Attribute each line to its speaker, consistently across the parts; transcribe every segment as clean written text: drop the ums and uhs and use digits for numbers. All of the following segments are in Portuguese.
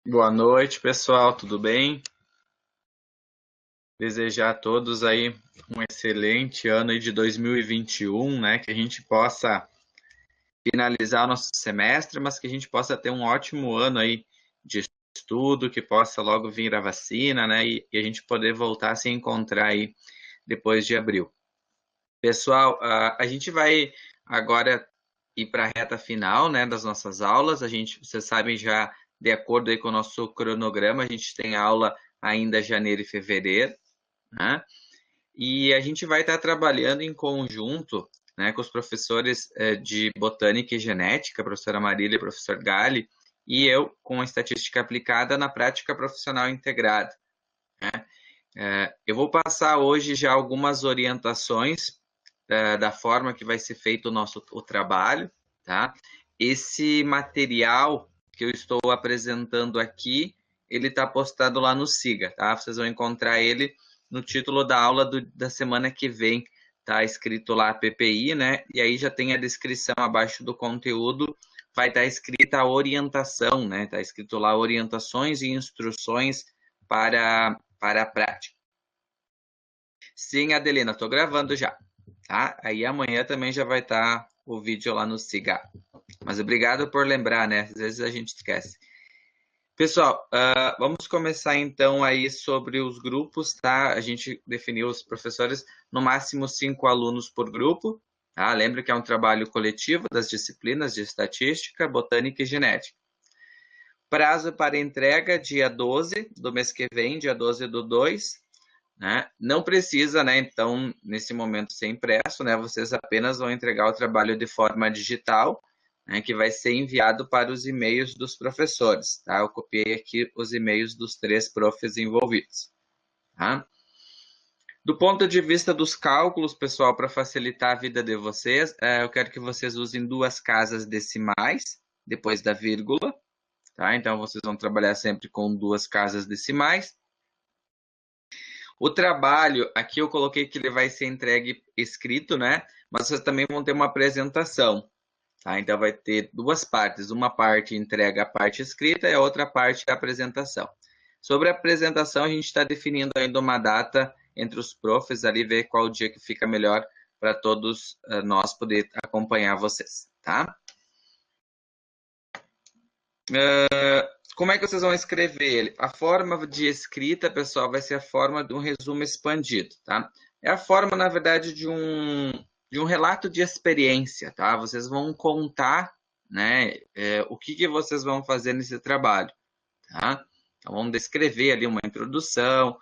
Speaker 1: Boa noite, pessoal, tudo bem? Desejar a todos aí um excelente ano aí de 2021, né? Que a gente possa finalizar o nosso semestre, mas que a gente possa ter um ótimo ano aí de estudo, que possa logo vir a vacina, né? E a gente poder voltar a se encontrar aí depois de abril. Pessoal, a gente vai agora ir para a reta final, né, das nossas aulas. Vocês sabem já, de acordo aí com o nosso cronograma, a gente tem aula ainda janeiro e fevereiro, né? E a gente vai estar trabalhando em conjunto, né, com os professores de Botânica e Genética, a professora Marília e o professor Gali, e eu com a Estatística Aplicada na Prática Profissional Integrada. Eu vou passar hoje já algumas orientações da forma que vai ser feito o trabalho, tá? Esse material que eu estou apresentando aqui, ele está postado lá no Siga, tá? Vocês vão encontrar ele no título da aula da semana que vem, tá escrito lá PPI, né? E aí já tem a descrição abaixo do conteúdo, vai estar escrita a orientação, né? Tá escrito lá orientações e instruções para a prática. Sim, Adelina, estou gravando já, tá? Aí amanhã também já vai estar o vídeo lá no Siga. Mas obrigado por lembrar, né? Às vezes a gente esquece. Pessoal, vamos começar então aí sobre os grupos, tá? A gente definiu os professores no máximo 5 alunos por grupo, tá? Lembra que é um trabalho coletivo das disciplinas de estatística, botânica e genética. Prazo para entrega, dia 12 do mês que vem, dia 12/2, né? Não precisa, né? Então, nesse momento ser impresso, né? Vocês apenas vão entregar o trabalho de forma digital, né? Que vai ser enviado para os e-mails dos professores, tá? Eu copiei aqui os e-mails dos 3 profs envolvidos, tá? Do ponto de vista dos cálculos, pessoal, para facilitar a vida de vocês, eu quero que vocês usem 2 casas decimais depois da vírgula, tá? Então, vocês vão trabalhar sempre com 2 casas decimais. O trabalho, aqui eu coloquei que ele vai ser entregue escrito, né? Mas vocês também vão ter uma apresentação, tá? Então vai ter 2 partes. Uma parte entrega a parte escrita e a outra parte é a apresentação. Sobre a apresentação, a gente está definindo ainda uma data entre os profs ali, ver qual dia que fica melhor para todos nós poder acompanhar vocês, tá? Como é que vocês vão escrever ele? A forma de escrita, pessoal, vai ser a forma de um resumo expandido, tá? É a forma, na verdade, de um relato de experiência, tá? Vocês vão contar, né, o que vocês vão fazer nesse trabalho, tá? Então, vamos descrever ali uma introdução,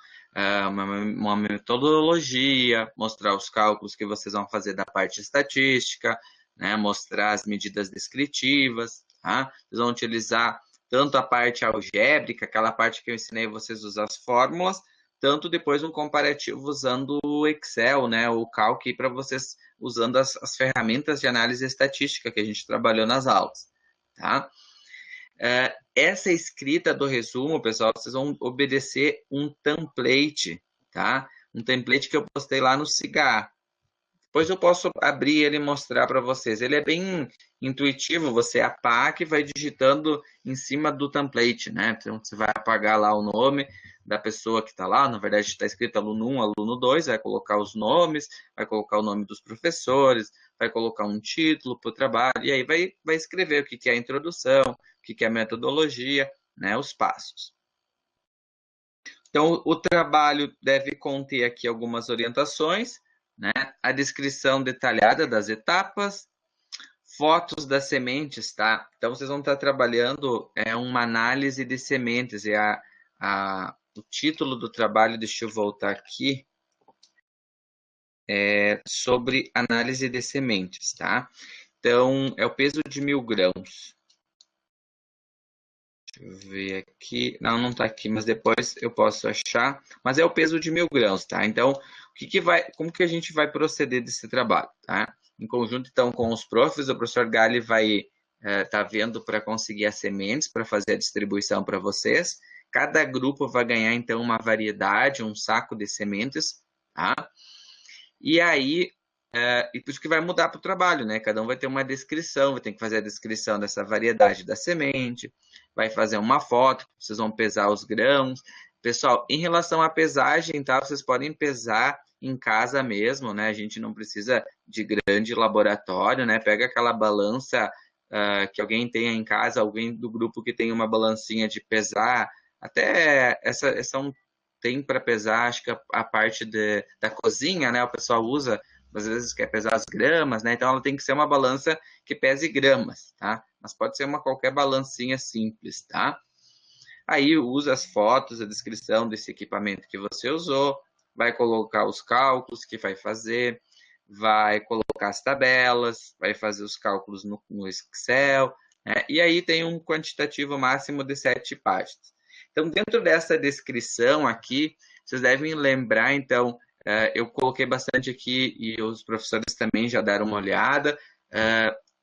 Speaker 1: uma metodologia, mostrar os cálculos que vocês vão fazer da parte estatística, né, mostrar as medidas descritivas, tá? Vocês vão utilizar tanto a parte algébrica, aquela parte que eu ensinei vocês a usar as fórmulas, tanto depois um comparativo usando o Excel, né, o Calc, para vocês usando as ferramentas de análise estatística que a gente trabalhou nas aulas, tá? Essa escrita do resumo, pessoal, vocês vão obedecer um template, tá? Um template que eu postei lá no Cigar. Depois eu posso abrir ele e mostrar para vocês. Ele é bem intuitivo, você apaga e vai digitando em cima do template, né? Então você vai apagar lá o nome da pessoa que está lá, na verdade está escrito aluno 1, aluno 2, vai colocar os nomes, vai colocar o nome dos professores, vai colocar um título para o trabalho, e aí vai escrever o que é a introdução, o que é a metodologia, né? Os passos. Então, o trabalho deve conter aqui algumas orientações, né? A descrição detalhada das etapas, fotos das sementes, tá? Então, vocês vão estar trabalhando uma análise de sementes, e o título do trabalho, deixa eu voltar aqui, é sobre análise de sementes, tá? Então, é o peso de 1.000 grãos. Deixa eu ver aqui. Não está aqui, mas depois eu posso achar. Mas é o peso de 1.000 grãos, tá? Então, como que a gente vai proceder desse trabalho, tá? Em conjunto, então, com os profs, o professor Gali vai tá vendo para conseguir as sementes, para fazer a distribuição para vocês. Cada grupo vai ganhar, então, uma variedade, um saco de sementes, tá? E aí, E por isso que vai mudar para o trabalho, né? Cada um vai ter uma descrição, vai ter que fazer a descrição dessa variedade da semente, vai fazer uma foto, vocês vão pesar os grãos. Pessoal, em relação à pesagem, tá? Vocês podem pesar em casa mesmo, né? A gente não precisa de grande laboratório, né? Pega aquela balança que alguém tenha em casa, alguém do grupo que tem uma balancinha de pesar, até essa tem para pesar, acho que a parte da cozinha, né? O pessoal usa às vezes quer pesar as gramas, né? Então ela tem que ser uma balança que pese gramas, tá? Mas pode ser uma qualquer balancinha simples, tá? Aí usa as fotos, a descrição desse equipamento que você usou, vai colocar os cálculos que vai fazer, vai colocar as tabelas, vai fazer os cálculos no Excel, né? E aí tem um quantitativo máximo de 7 páginas. Então, dentro dessa descrição aqui, vocês devem lembrar, então, eu coloquei bastante aqui e os professores também já deram uma olhada,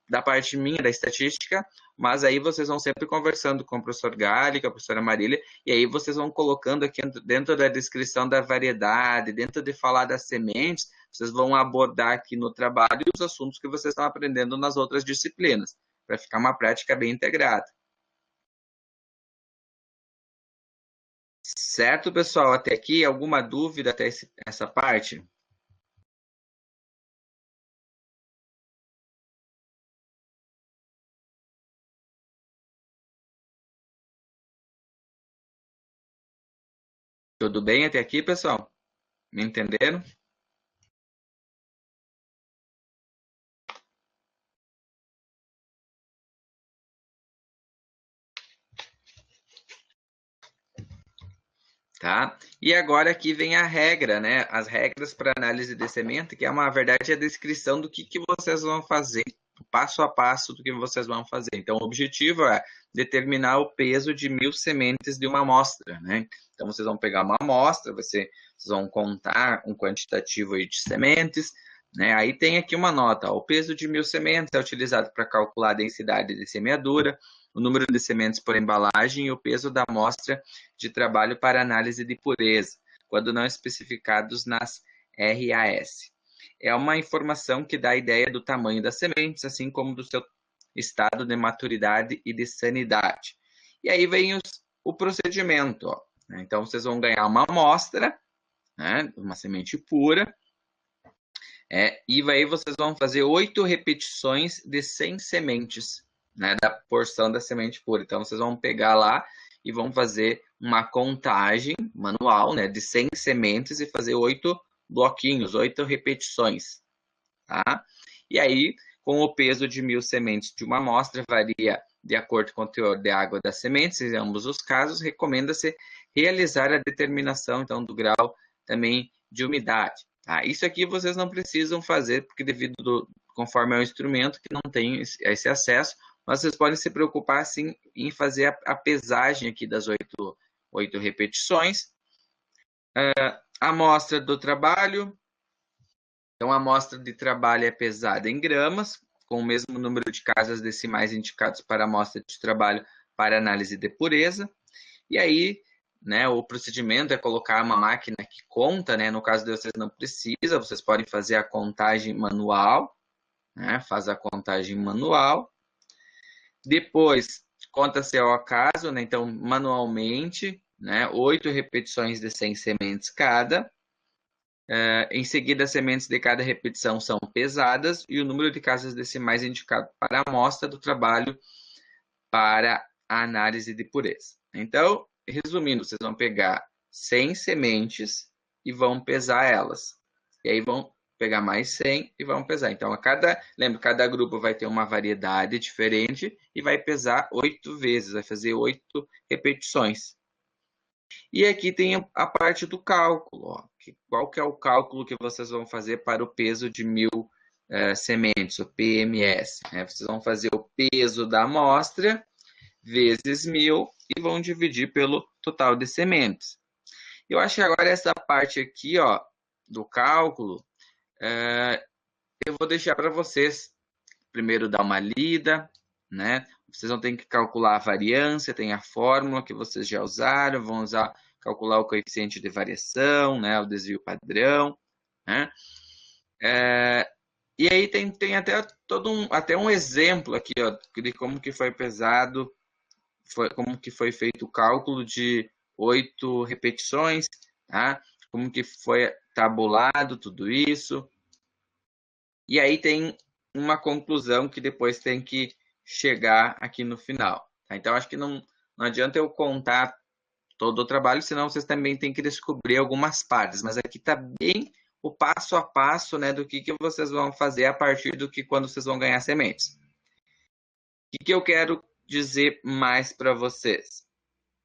Speaker 1: da parte minha, da estatística, mas aí vocês vão sempre conversando com o professor Gali, com a professora Marília, e aí vocês vão colocando aqui dentro da descrição da variedade, dentro de falar das sementes, vocês vão abordar aqui no trabalho os assuntos que vocês estão aprendendo nas outras disciplinas, para ficar uma prática bem integrada. Certo, pessoal? Até aqui, alguma dúvida até essa parte? Tudo bem até aqui, pessoal? Me entenderam? Tá? E agora aqui vem a regra, né? As regras para análise de semente, que é uma verdade a descrição do que vocês vão fazer, passo a passo do que vocês vão fazer. Então, o objetivo é determinar o peso de 1.000 sementes de uma amostra, né? Então, vocês vão pegar uma amostra, vocês vão contar um quantitativo aí de sementes, né? Aí tem aqui uma nota, ó, o peso de 1.000 sementes é utilizado para calcular a densidade de semeadura, o número de sementes por embalagem e o peso da amostra de trabalho para análise de pureza, quando não especificados nas RAS. É uma informação que dá a ideia do tamanho das sementes, assim como do seu estado de maturidade e de sanidade. E aí vem o procedimento. Ó. Então, vocês vão ganhar uma amostra, né, uma semente pura, e aí vocês vão fazer 8 repetições de 100 sementes, né, da porção da semente pura. Então, vocês vão pegar lá e vão fazer uma contagem manual, né, de 100 sementes e fazer 8 bloquinhos, 8 repetições, tá? E aí, com o peso de 1.000 sementes de uma amostra, varia de acordo com o teor de água das sementes, em ambos os casos, recomenda-se realizar a determinação, então, do grau também de umidade. Tá? Isso aqui vocês não precisam fazer, porque conforme é um instrumento que não tem esse acesso, mas vocês podem se preocupar, sim, em fazer a pesagem aqui das 8 repetições. A amostra do trabalho. Então, a amostra de trabalho é pesada em gramas, com o mesmo número de casas decimais indicados para a amostra de trabalho para análise de pureza. E aí, né, o procedimento é colocar uma máquina que conta, né? No caso de vocês não precisa, vocês podem fazer a contagem manual, né? Faz a contagem manual. Depois, conta-se ao acaso, né? Então, manualmente, né? 8 repetições de 100 sementes cada. Em seguida, as sementes de cada repetição são pesadas e o número de casas decimais indicado para a amostra do trabalho para a análise de pureza. Então, resumindo, vocês vão pegar 100 sementes e vão pesar elas. E aí vão pegar mais 100 e vão pesar. Então, lembra, cada grupo vai ter uma variedade diferente e vai pesar 8 vezes, vai fazer 8 repetições. E aqui tem a parte do cálculo. Ó. Qual que é o cálculo que vocês vão fazer para o peso de 1.000 sementes, o PMS? Né? Vocês vão fazer o peso da amostra vezes 1.000 e vão dividir pelo total de sementes. Eu acho que agora essa parte aqui, ó, do cálculo, eu vou deixar para vocês primeiro dar uma lida, né? Vocês vão ter que calcular a variância, tem a fórmula que vocês já usaram, vão calcular o coeficiente de variação, né? O desvio padrão, né? E aí tem até até um exemplo aqui, ó, de como que foi pesado, como que foi feito o cálculo de 8 repetições, tá? Como que foi tabulado tudo isso. E aí tem uma conclusão que depois tem que chegar aqui no final. Tá? Então, acho que não adianta eu contar todo o trabalho, senão vocês também têm que descobrir algumas partes. Mas aqui está bem o passo a passo, né, do que vocês vão fazer a partir do que quando vocês vão ganhar sementes. O que eu quero dizer mais para vocês?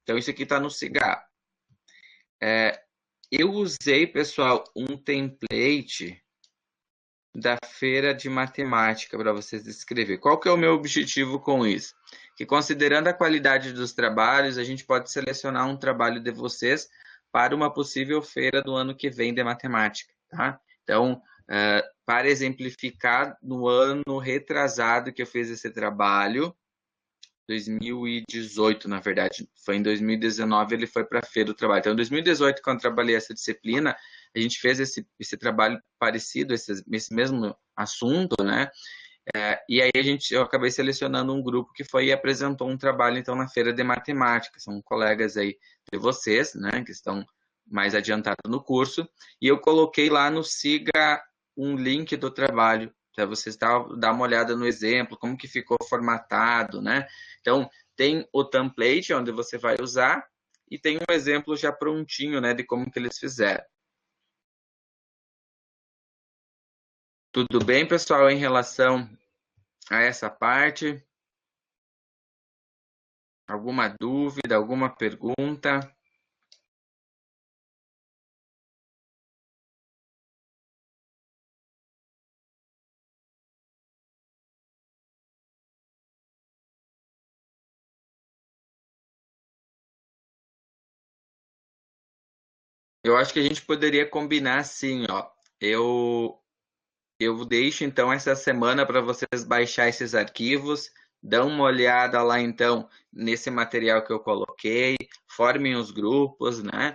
Speaker 1: Então, isso aqui está no cigarro. Eu usei, pessoal, um template da feira de matemática para vocês descrever. Qual que é o meu objetivo com isso? Que considerando a qualidade dos trabalhos, a gente pode selecionar um trabalho de vocês para uma possível feira do ano que vem de matemática, tá? Então, para exemplificar, no ano retrasado que eu fiz esse trabalho, 2018, na verdade, foi em 2019 ele foi para a Feira do Trabalho. Então, em 2018, quando eu trabalhei essa disciplina, a gente fez esse trabalho parecido, esse mesmo assunto, né? E aí eu acabei selecionando um grupo que foi e apresentou um trabalho, então, na Feira de Matemática. São colegas aí de vocês, né, que estão mais adiantados no curso. E eu coloquei lá no Siga um link do trabalho, para vocês dar uma olhada no exemplo, como que ficou formatado, né? Então, tem o template onde você vai usar e tem um exemplo já prontinho, né, de como que eles fizeram. Tudo bem, pessoal, em relação a essa parte? Alguma dúvida, alguma pergunta? Eu acho que a gente poderia combinar assim, ó. Eu, eu deixo então essa semana para vocês baixar esses arquivos, dão uma olhada lá então nesse material que eu coloquei, formem os grupos, né?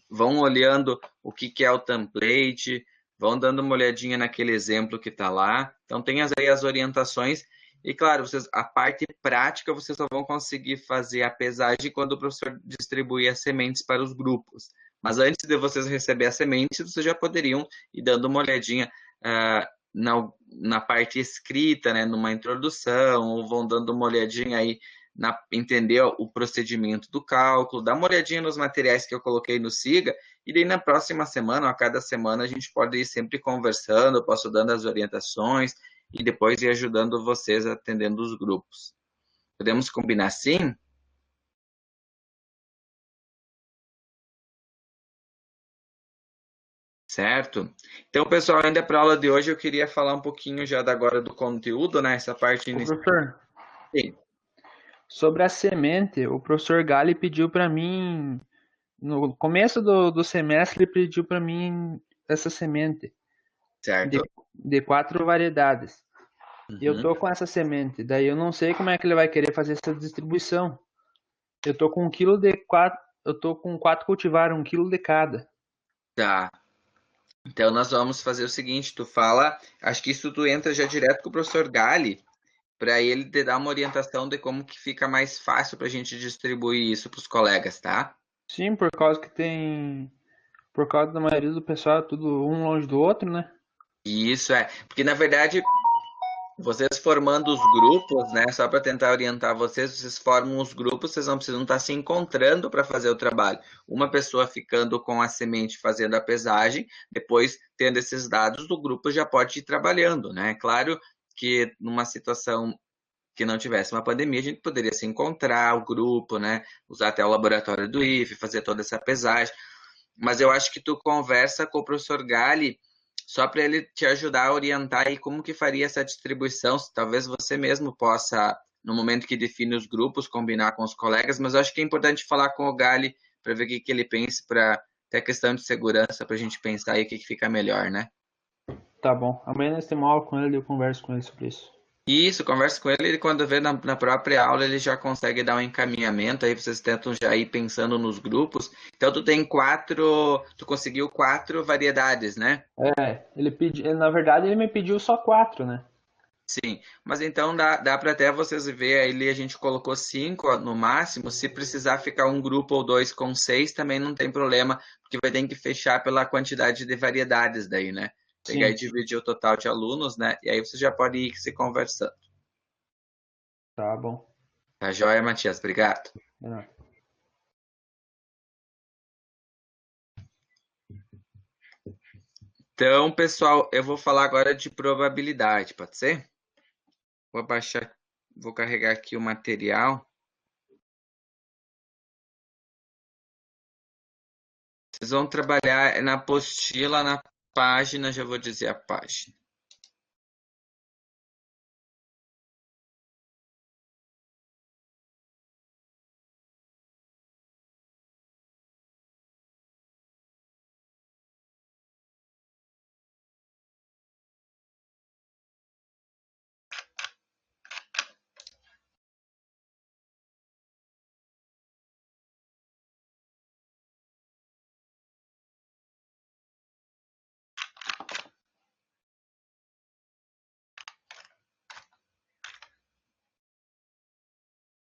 Speaker 1: Vão olhando o que é o template, vão dando uma olhadinha naquele exemplo que está lá. Então tem aí as orientações e claro, a parte prática vocês só vão conseguir fazer a pesagem quando o professor distribuir as sementes para os grupos. Mas antes de vocês receber as sementes, vocês já poderiam ir dando uma olhadinha na parte escrita, né, numa introdução, ou vão dando uma olhadinha aí entender o procedimento do cálculo, dá uma olhadinha nos materiais que eu coloquei no Siga, e daí na próxima semana, ou a cada semana, a gente pode ir sempre conversando, eu posso dando as orientações, e depois ir ajudando vocês atendendo os grupos. Podemos combinar assim? Certo? Então, pessoal, ainda para a aula de hoje eu queria falar um pouquinho já agora do conteúdo, né? Essa parte
Speaker 2: Ô,
Speaker 1: inicial.
Speaker 2: professor,
Speaker 1: Sim,
Speaker 2: sobre a semente, o professor Gali pediu para mim, no começo do semestre, ele pediu para mim essa semente de,
Speaker 1: certo?
Speaker 2: de 4 variedades. E eu
Speaker 1: Uhum.
Speaker 2: tô com essa semente, daí eu não sei como é que ele vai querer fazer essa distribuição. Eu tô com 1 quilo de 4, eu tô com 4 cultivares, 1 quilo de cada.
Speaker 1: Tá. Então nós vamos fazer o seguinte, tu fala, acho que isso tu entra já direto com o professor Gali, para ele te dar uma orientação de como que fica mais fácil para a gente distribuir isso para os colegas, tá?
Speaker 2: Sim, por causa que tem, por causa da maioria do pessoal, tudo um longe do outro, né?
Speaker 1: E isso porque na verdade vocês formando os grupos, né? Só para tentar orientar vocês, vocês formam os grupos, vocês não precisam estar se encontrando para fazer o trabalho. Uma pessoa ficando com a semente fazendo a pesagem, depois tendo esses dados, o grupo já pode ir trabalhando, né? Claro que numa situação que não tivesse uma pandemia, a gente poderia se encontrar, o grupo, né? Usar até o laboratório do IFE, fazer toda essa pesagem. Mas eu acho que tu conversa com o professor Gali só para ele te ajudar a orientar aí como que faria essa distribuição. Talvez você mesmo possa, no momento que define os grupos, combinar com os colegas, mas eu acho que é importante falar com o Gali para ver o que ele pensa, para ter questão de segurança, para a gente pensar aí o que fica melhor, né?
Speaker 2: Tá bom. Amanhã nós temos aula com ele e eu converso com ele sobre isso.
Speaker 1: Isso, conversa com ele, ele quando vê na própria aula ele já consegue dar um encaminhamento, aí vocês tentam já ir pensando nos grupos. Então tu conseguiu 4 variedades, né?
Speaker 2: Ele pediu, na verdade ele me pediu só 4, né?
Speaker 1: Sim, mas então dá para até vocês ver, aí a gente colocou 5 no máximo, se precisar ficar um grupo ou dois com 6 também não tem problema, porque vai ter que fechar pela quantidade de variedades daí, né? Pegar e
Speaker 2: Sim,
Speaker 1: dividir o total de alunos, né? E aí você já pode ir se conversando.
Speaker 2: tá bom.
Speaker 1: Tá joia, Matias? Obrigado.
Speaker 2: É.
Speaker 1: Então, pessoal, eu vou falar agora de probabilidade, pode ser? Vou abaixar, vou carregar aqui o material. Vocês vão trabalhar na apostila, na página, já vou dizer a página.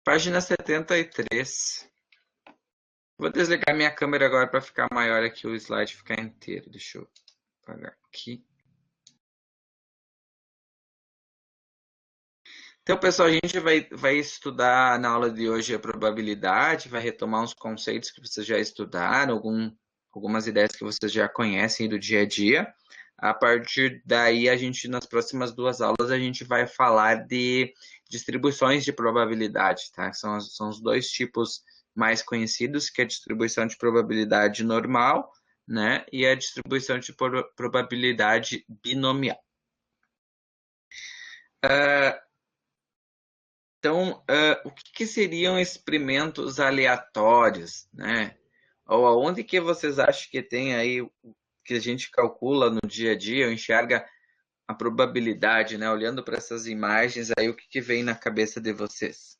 Speaker 1: Página 73. Vou desligar minha câmera agora para ficar maior aqui, o slide ficar inteiro. Deixa eu apagar aqui. Então, pessoal, a gente vai estudar na aula de hoje a probabilidade, vai retomar uns conceitos que vocês já estudaram, algumas ideias que vocês já conhecem do dia a dia. A partir daí, nas próximas 2 aulas, a gente vai falar de distribuições de probabilidade, tá? São os dois tipos mais conhecidos, que é a distribuição de probabilidade normal, né? E a distribuição de probabilidade binomial. Então, o que seriam experimentos aleatórios, né? Ou aonde que vocês acham que tem aí que a gente calcula no dia a dia, ou enxerga a probabilidade, né? Olhando para essas imagens, aí o que vem na cabeça de vocês?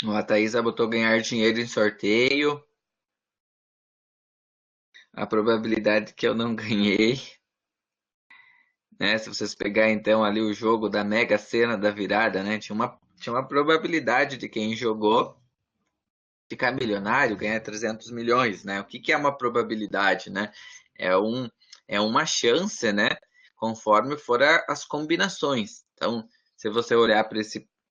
Speaker 1: A Thaisa botou ganhar dinheiro em sorteio, a probabilidade que eu não ganhei, né? Se vocês pegar então ali o jogo da Mega Sena da virada, né? Tinha uma probabilidade de quem jogou ficar milionário, ganhar 300 milhões, né? O que é uma probabilidade, né? É, um, é uma chance, né? Conforme for as combinações. Então, se você olhar para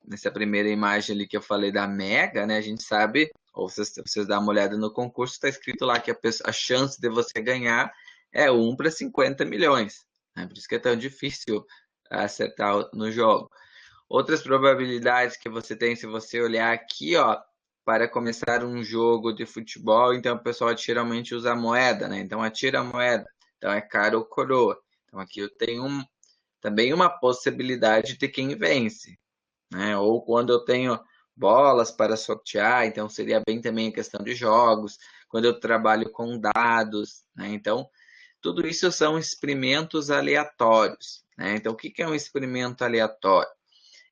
Speaker 1: nessa primeira imagem ali que eu falei da Mega, né? A gente sabe, ou vocês dão uma olhada no concurso, está escrito lá que a chance de você ganhar é 1 para 50 milhões. Né? Por isso que é tão difícil acertar no jogo. Outras probabilidades que você tem, se você olhar aqui, ó, para começar um jogo de futebol, então o pessoal geralmente usa a moeda, né? Então atira a moeda. Então é cara ou coroa. Então aqui eu tenho também uma possibilidade de quem vence, né? Ou quando eu tenho bolas para sortear, então seria bem também a questão de jogos, quando eu trabalho com dados, né? Então tudo isso são experimentos aleatórios, né? Então o que é um experimento aleatório?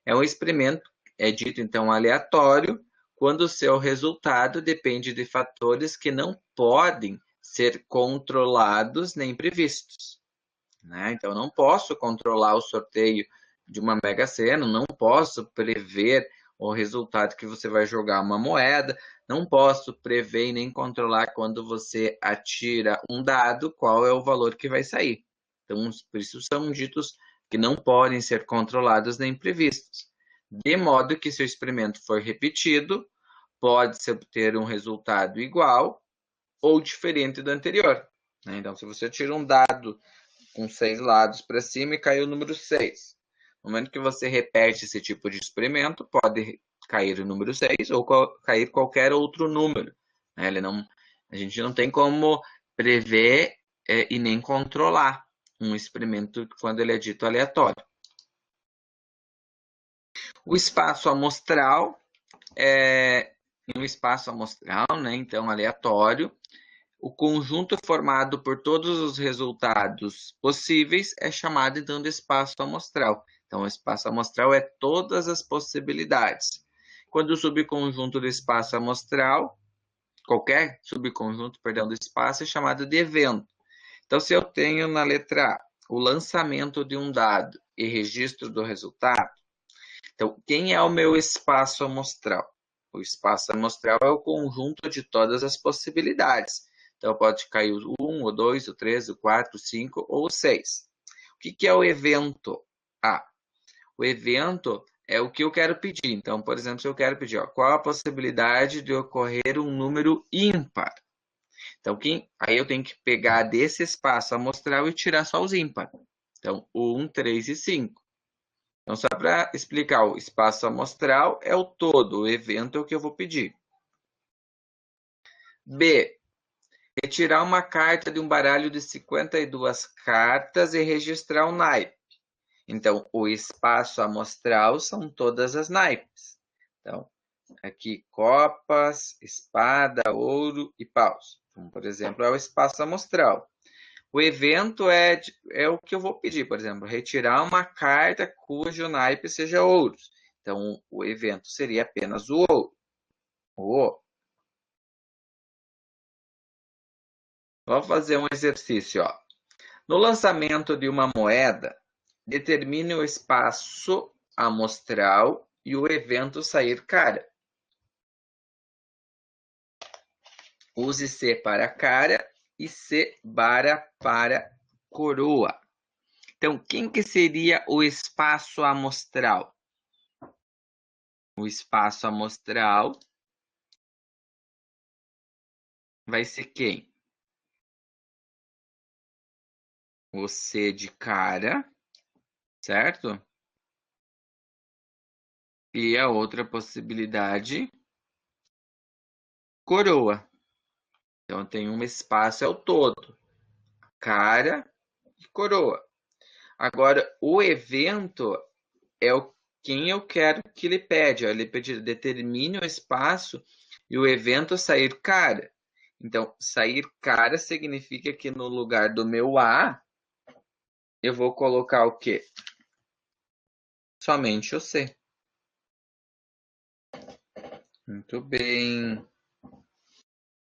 Speaker 1: É um experimento, é dito então aleatório, quando o seu resultado depende de fatores que não podem ser controlados nem previstos, né? Então, eu não posso controlar o sorteio de uma Mega Sena, não posso prever o resultado que você vai jogar uma moeda, não posso prever e nem controlar quando você atira um dado, qual é o valor que vai sair. Então, por isso são ditos que não podem ser controlados nem previstos. De modo que, se o experimento for repetido, pode-se obter um resultado igual ou diferente do anterior, né? Então, se você tira um dado com 6 lados para cima e caiu o número 6. No momento que você repete esse tipo de experimento, pode cair o número 6 ou cair qualquer outro número. Né? A gente não tem como prever e nem controlar um experimento quando ele é dito aleatório. O espaço amostral é um espaço amostral, né? Então aleatório. O conjunto formado por todos os resultados possíveis é chamado então de espaço amostral. Então, o espaço amostral é todas as possibilidades. Quando o subconjunto do espaço amostral, qualquer subconjunto, perdão, do espaço é chamado de evento. Então, se eu tenho na letra A o lançamento de um dado e registro do resultado, então, quem é o meu espaço amostral? O espaço amostral é o conjunto de todas as possibilidades. Então, pode cair o 1, o 2, o 3, o 4, o 5 ou o 6. O que é o evento? O evento é o que eu quero pedir. Então, por exemplo, se eu quero pedir, qual a possibilidade de ocorrer um número ímpar? Então, aí eu tenho que pegar desse espaço amostral e tirar só os ímpares. Então, 1, 3 e 5. Então, só para explicar, o espaço amostral é o todo, o evento é o que eu vou pedir. B. Retirar uma carta de um baralho de 52 cartas e registrar o naipe. Então, o espaço amostral são todas as naipes. Então, aqui copas, espada, ouro e paus. Então, por exemplo, é o espaço amostral. O evento é o que eu vou pedir, por exemplo, retirar uma carta cujo naipe seja ouro. Então, o evento seria apenas o ouro. Vamos fazer um exercício. No lançamento de uma moeda, determine o espaço amostral e o evento sair cara. Use C para cara e C para coroa. Então, quem que seria o espaço amostral? O espaço amostral vai ser quem? O C de cara, certo? E a outra possibilidade, coroa. Então, tem um espaço, é o todo. Cara e coroa. Agora, o evento é quem eu quero que ele pede. Ele pede, determine o espaço e o evento sair cara. Então, sair cara significa que no lugar do meu A, eu vou colocar o quê? Somente o C. Muito bem,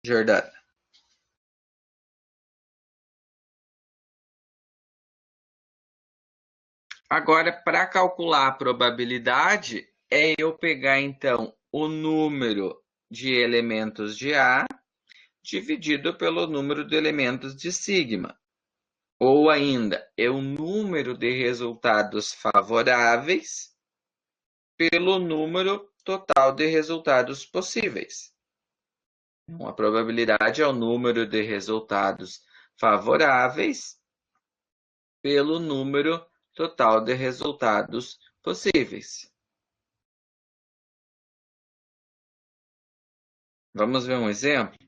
Speaker 1: Jordana. Agora, para calcular a probabilidade, é eu pegar, então, o número de elementos de A dividido pelo número de elementos de sigma. Ou ainda, é o número de resultados favoráveis pelo número total de resultados possíveis. Então, a probabilidade é o número de resultados favoráveis pelo número total de resultados possíveis. Vamos ver um exemplo?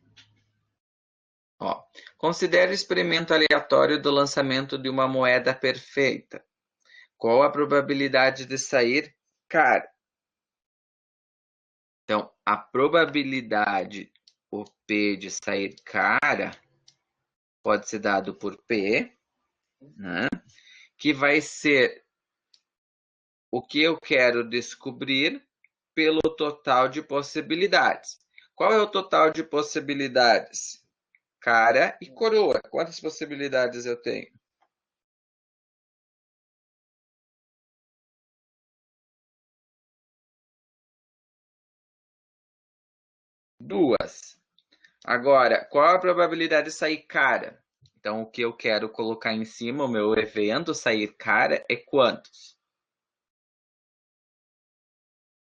Speaker 1: Considere o experimento aleatório do lançamento de uma moeda perfeita. Qual a probabilidade de sair cara? Então, a probabilidade, o P de sair cara, pode ser dado por P, né? Que vai ser o que eu quero descobrir pelo total de possibilidades. Qual é o total de possibilidades? Cara e coroa. Quantas possibilidades eu tenho? Duas. Agora, qual a probabilidade de sair cara? Então, o que eu quero colocar em cima, o meu evento sair cara, é quantos?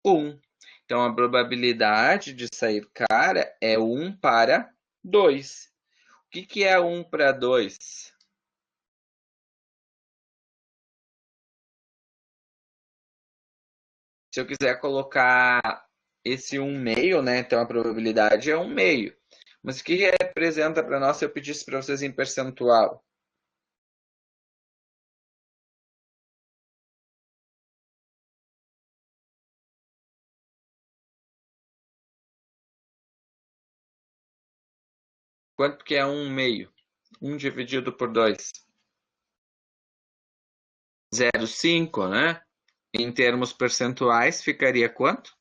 Speaker 1: 1. Então, a probabilidade de sair cara é 1 para 2. O que é 1 para 2? Se eu quiser colocar esse 1/2, né? Então a probabilidade é 1/2. Mas o que representa para nós se eu pedisse para vocês em percentual? Quanto que é 1/2? 1 dividido por 2. 0,5, né? Em termos percentuais, ficaria quanto?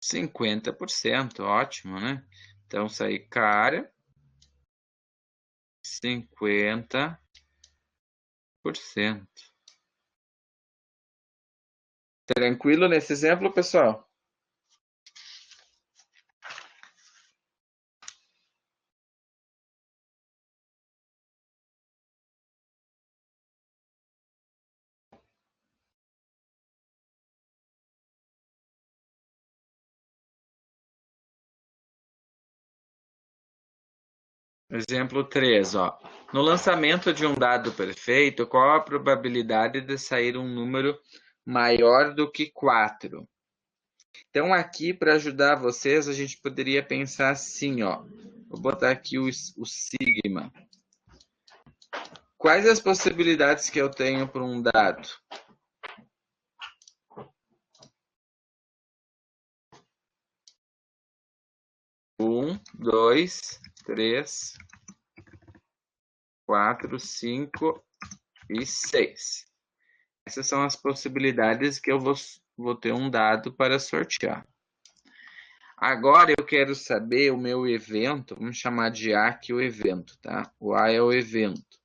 Speaker 1: %50, ótimo, né? Então, sair cara, 50%. Tranquilo nesse exemplo, pessoal? Exemplo 3, ó. No lançamento de um dado perfeito, qual a probabilidade de sair um número maior do que 4? Então, aqui, para ajudar vocês, a gente poderia pensar assim, ó. Vou botar aqui o sigma. Quais as possibilidades que eu tenho para um dado? 1, 2, 3, 4, 5 e 6. Essas são as possibilidades que eu vou ter um dado para sortear. Agora eu quero saber o meu evento, vamos chamar de A aqui o evento, tá? O A é o evento.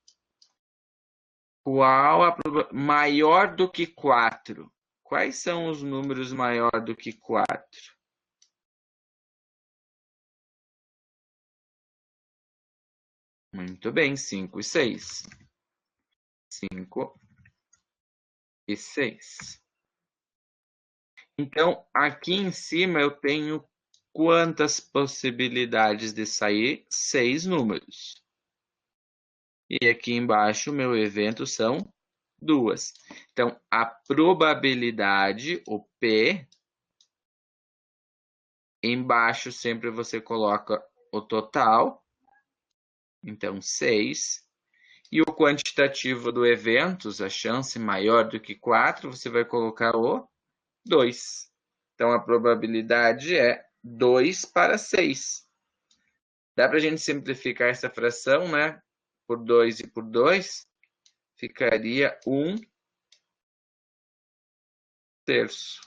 Speaker 1: Qual a maior do que 4? Quais são os números maior do que 4? Muito bem, 5 e 6. 5 e 6. Então, aqui em cima eu tenho quantas possibilidades de sair? 6 números. E aqui embaixo, meu evento são 2. Então, a probabilidade, o P, embaixo sempre você coloca o total. Então, 6. E o quantitativo do eventos, a chance maior do que 4, você vai colocar o 2. Então, a probabilidade é 2 para 6. Dá para a gente simplificar essa fração, né? Por 2 e por 2, ficaria 1/3.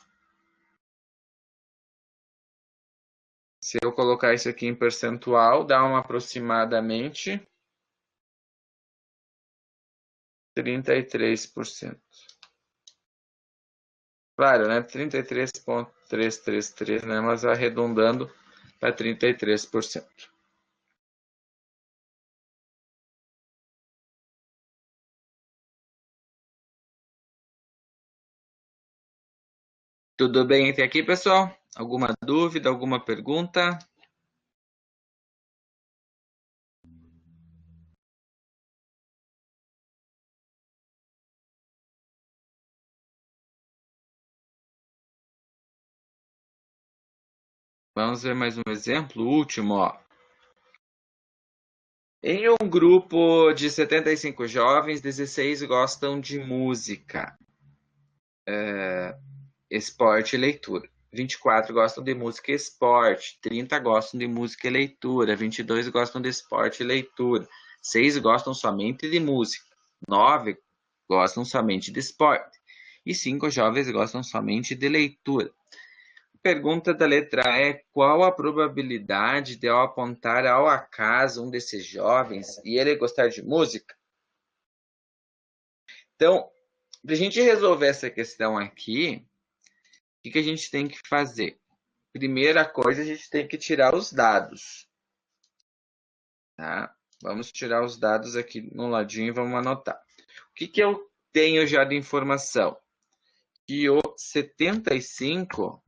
Speaker 1: Se eu colocar isso aqui em percentual, dá uma aproximadamente 33%. Claro, né? 33,333, né? Mas arredondando para 33%. Tudo bem até aqui, pessoal? Alguma dúvida, alguma pergunta? Vamos ver mais um exemplo, o último, ó. Em um grupo de 75 jovens, 16 gostam de música, esporte e leitura. 24 gostam de música e esporte, 30 gostam de música e leitura, 22 gostam de esporte e leitura, 6 gostam somente de música, 9 gostam somente de esporte e 5 jovens gostam somente de leitura. Pergunta da letra A é: qual a probabilidade de eu apontar ao acaso um desses jovens e ele gostar de música? Então, para a gente resolver essa questão aqui, o que a gente tem que fazer? primeira coisa, a gente tem que tirar os dados. Tá? Vamos tirar os dados aqui no ladinho e vamos anotar. O que eu tenho já de informação? Que o 75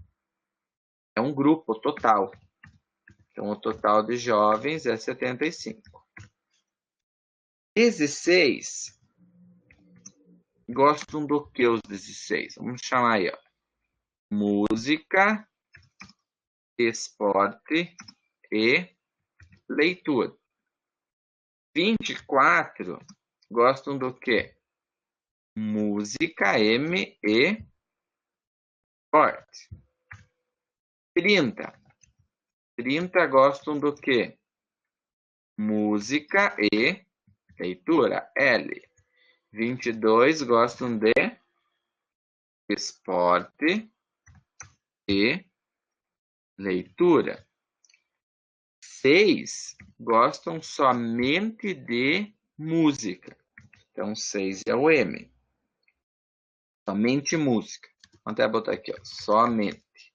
Speaker 1: é um grupo total. Então, o total de jovens é 75. 16 gostam do que os 16? Vamos chamar aí, ó. Música, esporte e leitura. 24 gostam do que? Música, M e esporte. 30 gostam do que? Música e leitura, L. 22 gostam de esporte e leitura. 6 gostam somente de música. Então, 6 é o M. Somente música. Vamos até botar aqui, ó. Somente.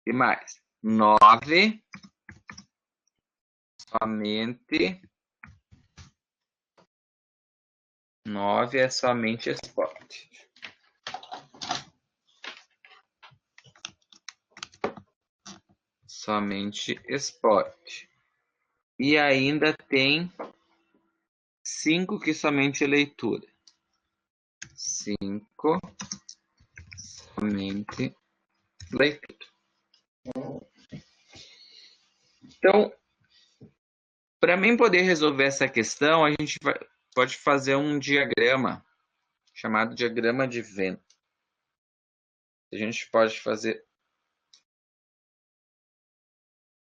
Speaker 1: E mais? 9. Somente. 9 é somente esporte. Somente esporte. E ainda tem 5 que somente leitura. 5 somente leitura. Então, para mim poder resolver essa questão, a gente pode fazer um diagrama chamado diagrama de Venn. A gente pode fazer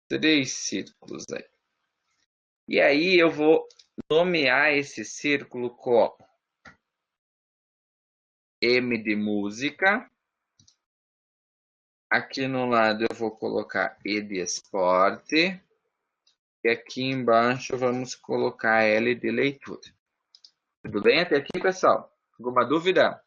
Speaker 1: 3 círculos aí. E aí eu vou nomear esse círculo como M de música. Aqui no lado eu vou colocar E de esporte. E aqui embaixo vamos colocar L de leitura. Tudo bem até aqui, pessoal? Alguma dúvida?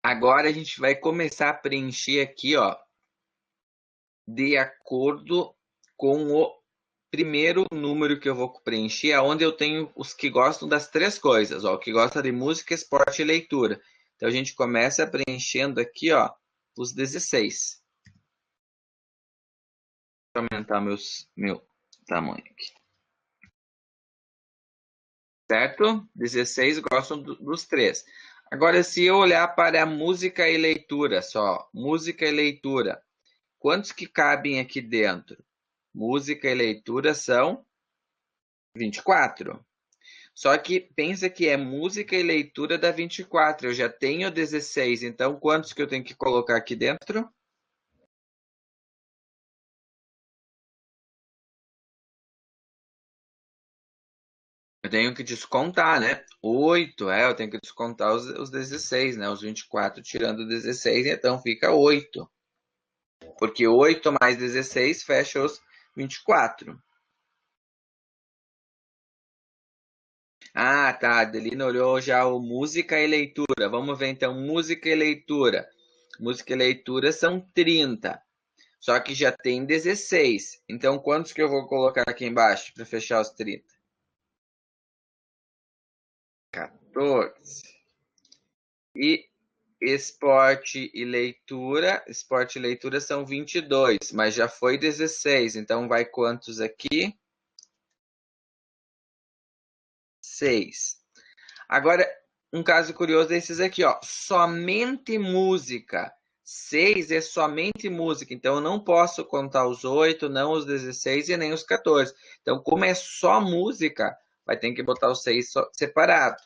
Speaker 1: Agora a gente vai começar a preencher aqui, ó, de acordo com o primeiro número que eu vou preencher, aonde eu tenho os que gostam das 3 coisas, ó, o que gosta de música, esporte e leitura. Então a gente começa preenchendo aqui, ó, os 16. Deixa eu aumentar meu tamanho aqui. Certo? 16 gostam dos 3. Agora, se eu olhar para música e leitura só, música e leitura, quantos que cabem aqui dentro? Música e leitura são 24. Só que pensa que é música e leitura da 24. Eu já tenho 16, então quantos que eu tenho que colocar aqui dentro? Eu tenho que descontar, né? 8, eu tenho que descontar os 16, né? Os 24 tirando 16, então fica 8. Porque 8 mais 16 fecha os 24. Ah, tá. A Adelina olhou já o música e leitura. Vamos ver então, música e leitura. Música e leitura são 30. Só que já tem 16. Então, quantos que eu vou colocar aqui embaixo para fechar os 30? 14. E esporte e leitura. Esporte e leitura são 22, mas já foi 16. Então, vai quantos aqui? 6. Agora, um caso curioso é esses aqui, ó. Somente música. 6 é somente música. Então, eu não posso contar os 8, não os 16 e nem os 14. Então, como é só música, vai ter que botar os 6 separado.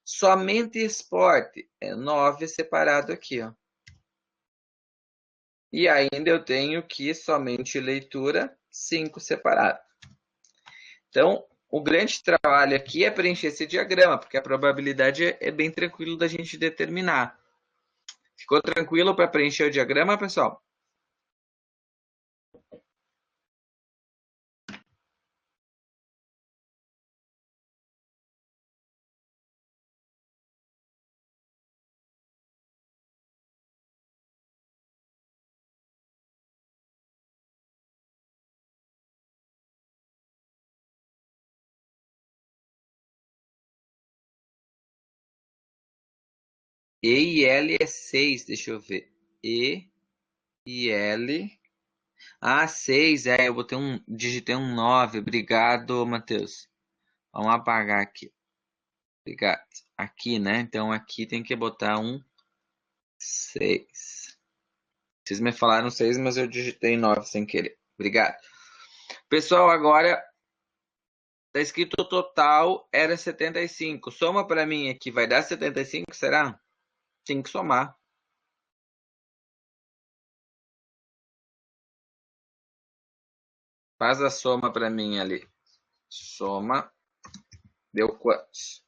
Speaker 1: Somente esporte é 9 separado aqui, ó. E ainda eu tenho que somente leitura 5 separado. Então, o grande trabalho aqui é preencher esse diagrama, porque a probabilidade é bem tranquilo da gente determinar. Ficou tranquilo para preencher o diagrama, pessoal? E e L é 6, deixa eu ver. E e L. Ah, 6, eu digitei um 9. Obrigado, Matheus. Vamos apagar aqui. Obrigado. Aqui, né? Então aqui tem que botar um 6. Vocês me falaram 6, mas eu digitei 9 sem querer. Obrigado. Pessoal, agora tá escrito o total era 75. Soma para mim aqui, vai dar 75, será? Tem que somar. Faz a soma para mim ali. Soma. Deu quantos?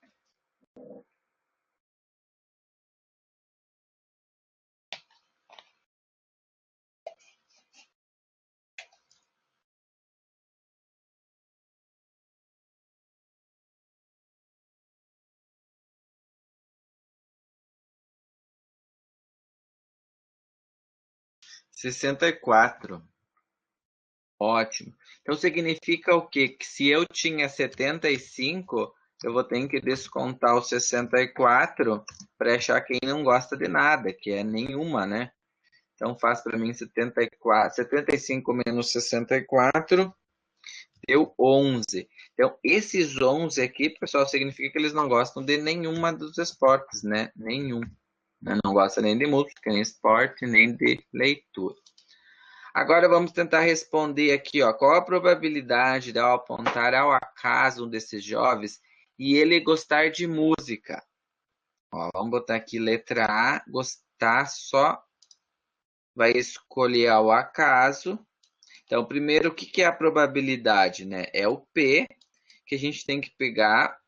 Speaker 1: R$ 64. Ótimo. Então significa o quê? Que se eu tinha 75, eu vou ter que descontar os 64 para achar quem não gosta de nada, que é nenhuma, né? Então faz para mim 74, 75 menos 64 deu 11. Então esses 11 aqui, pessoal, significa que eles não gostam de nenhuma dos esportes, né? Nenhum. Não gosta nem de música, nem esporte, nem de leitura. Agora vamos tentar responder aqui, ó, qual a probabilidade de eu apontar ao acaso um desses jovens e ele gostar de música? Ó, vamos botar aqui letra A, gostar só, vai escolher ao acaso. Então, primeiro, o que é a probabilidade, né? É o P, que a gente tem que pegar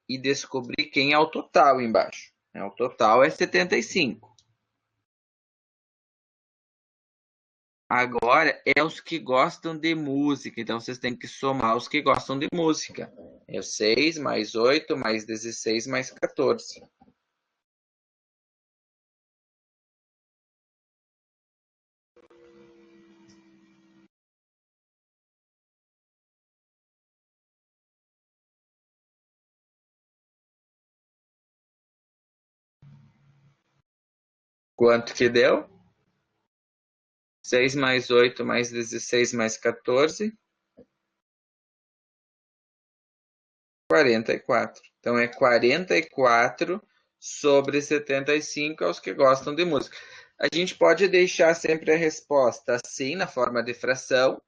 Speaker 1: e descobrir quem é o total embaixo. O total é 75. Agora é os que gostam de música, então vocês têm que somar os que gostam de música. É 6 mais 8 mais 16 mais 14. Quanto que deu? 6 mais 8 mais 16 mais 14. 44. Então é 44 sobre 75 aos que gostam de música. A gente pode deixar sempre a resposta assim, na forma de fração,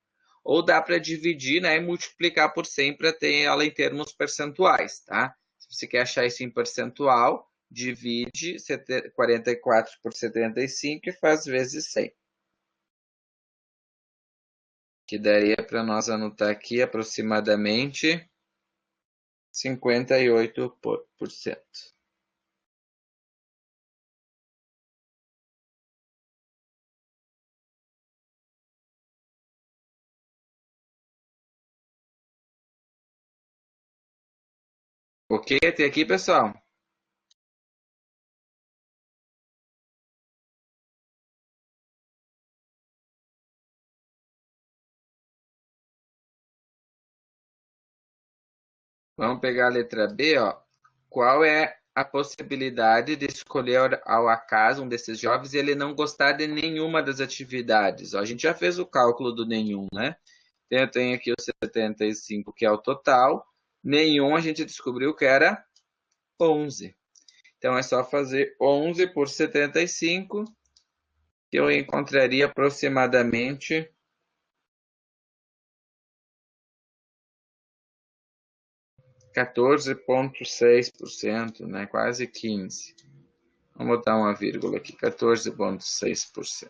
Speaker 1: ou dá para dividir, né, e multiplicar por 100 para ter ela em termos percentuais, tá? Se você quer achar isso em percentual, divide 44 por 75 e faz vezes 100. Que daria para nós anotar aqui aproximadamente 58%. Ok até aqui, pessoal? Vamos pegar a letra B, ó. Qual é a possibilidade de escolher ao acaso um desses jovens e ele não gostar de nenhuma das atividades? Ó, a gente já fez o cálculo do nenhum, né? Eu tenho aqui o 75, que é o total. Nenhum a gente descobriu que era 11. Então é só fazer 11 por 75, que eu encontraria aproximadamente 14,6%, né? Quase 15. Vamos botar uma vírgula aqui, 14,6%.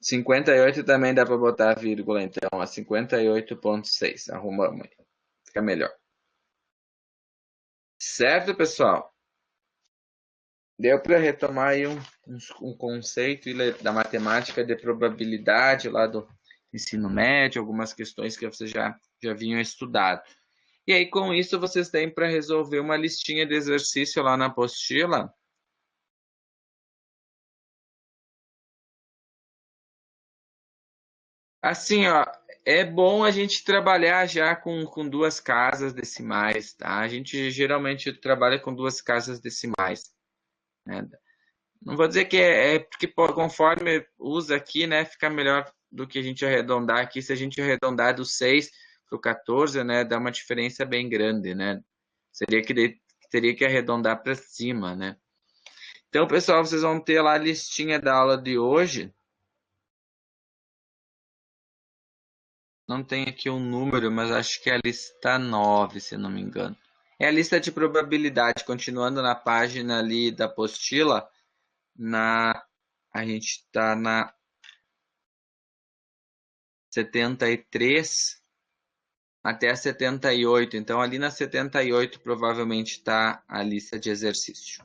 Speaker 1: Cinquenta e oito também dá para botar a vírgula, então, a 58,6. Arrumamos aí. Fica melhor. Certo, pessoal? Deu para retomar aí um conceito da matemática de probabilidade lá do ensino médio, algumas questões que vocês já vinham estudado. E aí, com isso, vocês têm para resolver uma listinha de exercício lá na apostila Assim, ó, é bom a gente trabalhar já com duas casas decimais, tá? A gente geralmente trabalha com duas casas decimais, né? Não vou dizer que é porque conforme usa aqui, né, fica melhor do que a gente arredondar aqui. Se a gente arredondar do 6 para o 14, né, dá uma diferença bem grande, né? Teria que arredondar para cima, né? Então, pessoal, vocês vão ter lá a listinha da aula de hoje. Não tem aqui um número, mas acho que é a lista 9, se não me engano. É a lista de probabilidade, continuando na página ali da apostila, a gente está na 73 até a 78. Então, ali na 78 provavelmente está a lista de exercício.